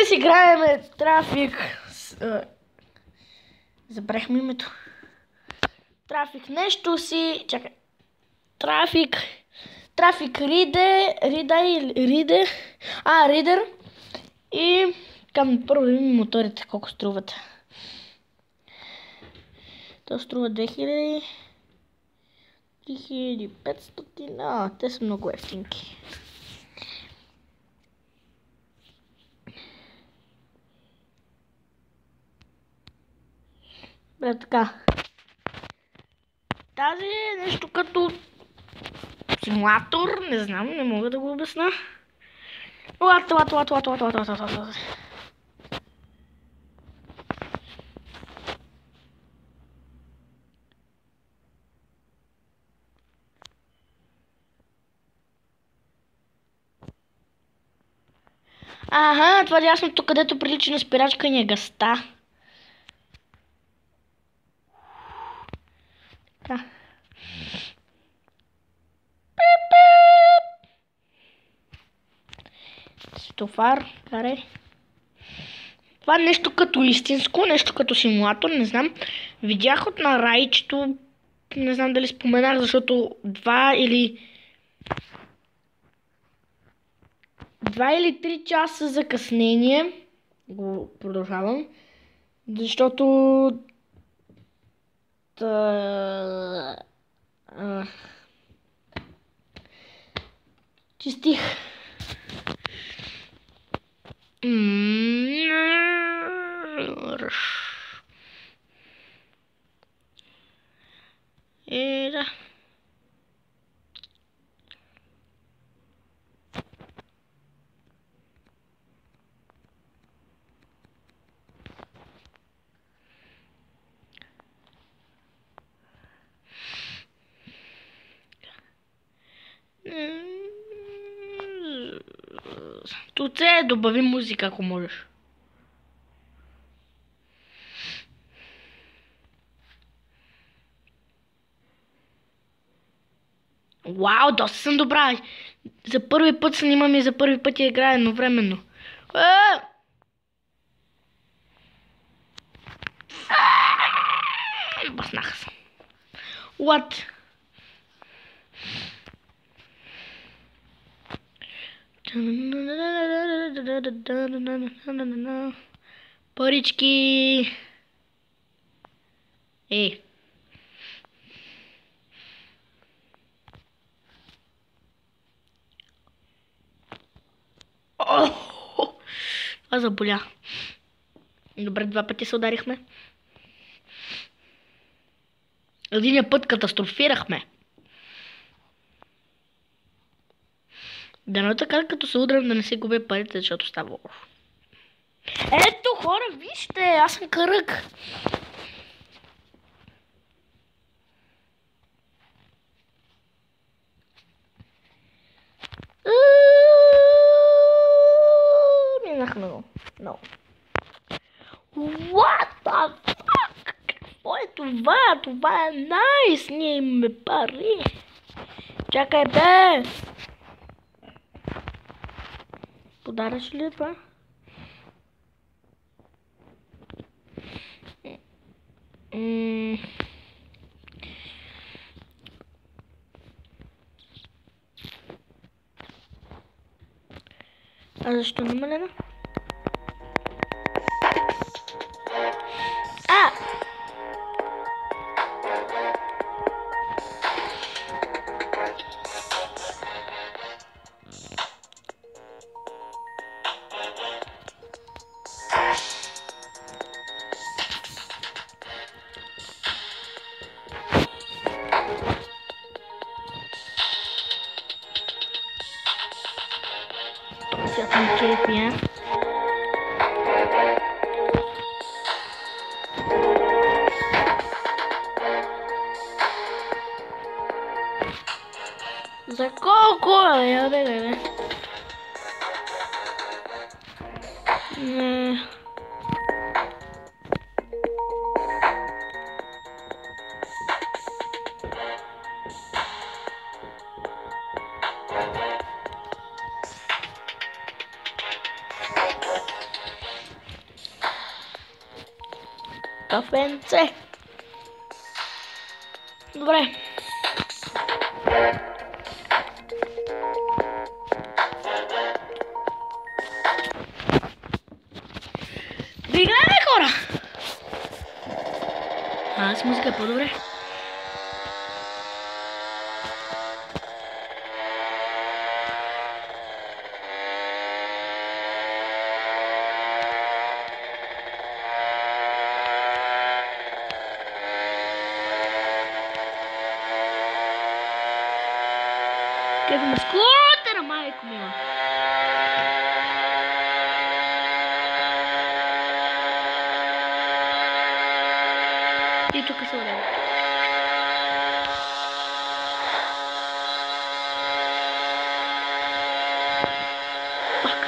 си играем трафик. Забрахме името. Трафик нещо си. Чакай. Трафик Ридер. И към първо да видим моторите колко струват. То струва 2000. 3500. Те са много ефтинки. Бе, така. Тази е нещо като симулатор, не знам, не мога да го обясна. Лата. Аха, това дясното, където прилича на спирачка ни е газта. Така. Светофар, карай. Това е нещо като истинско, нещо като симулатор, не знам. Видях от на райчето, не знам дали споменах, защото 2 или 3 часа закъснение. Го продължавам. Защото чистих. Да. Тут добави музика, ако можеш. Вау, доста съм добра. За първи път снимам и за първи път я играя едновременно. Баснаха се. What? Парички. Това заболя. Добре, 2 пъти се ударихме. Единия път катастрофирахме. Дано така, като се удрям, да не си губя парите, защото става лошо. Ето, хора, вижте, аз съм кръг. Минахме го. No. What the fuck? Какво е това? Това е найс. Ние имаме пари. Чакай, бе. Подаръч ли е това? А защо намалена? Кефия. За колко? Я бе. Не. кафенце. Добре. Да играем, хора! С музика е по-добре. Гледаме скутера, майко мила. И тук се уреда. Пак.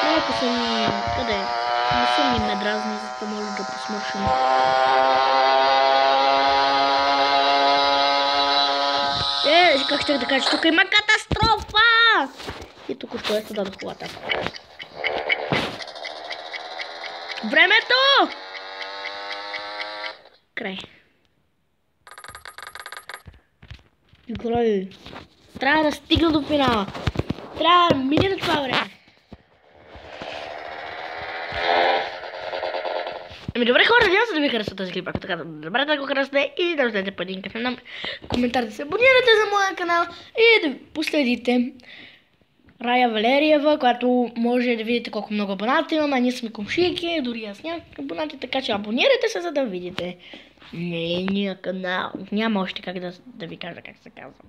Малко са ни... Къде? Не са ни медразни, за да може да посмършим. Как ще да кажа, че тук има катастрофа! И тук що е дадох колата. Времето! Край. Край. Трябва да стигна до финала. Трябва да мине на това време. Добре хора, надявам се да ви харесва този клип. Ако така, добре да го харесате и да оставите по един кафе нам коментар, да се абонирате за моя канал и да последите Рая Валериева, която може да видите колко много абонати имаме. Ние сме комшийки, дори аз нямам абонати, така че абонирайте се, за да видите нейния канал. Няма още как да ви кажа как се казва.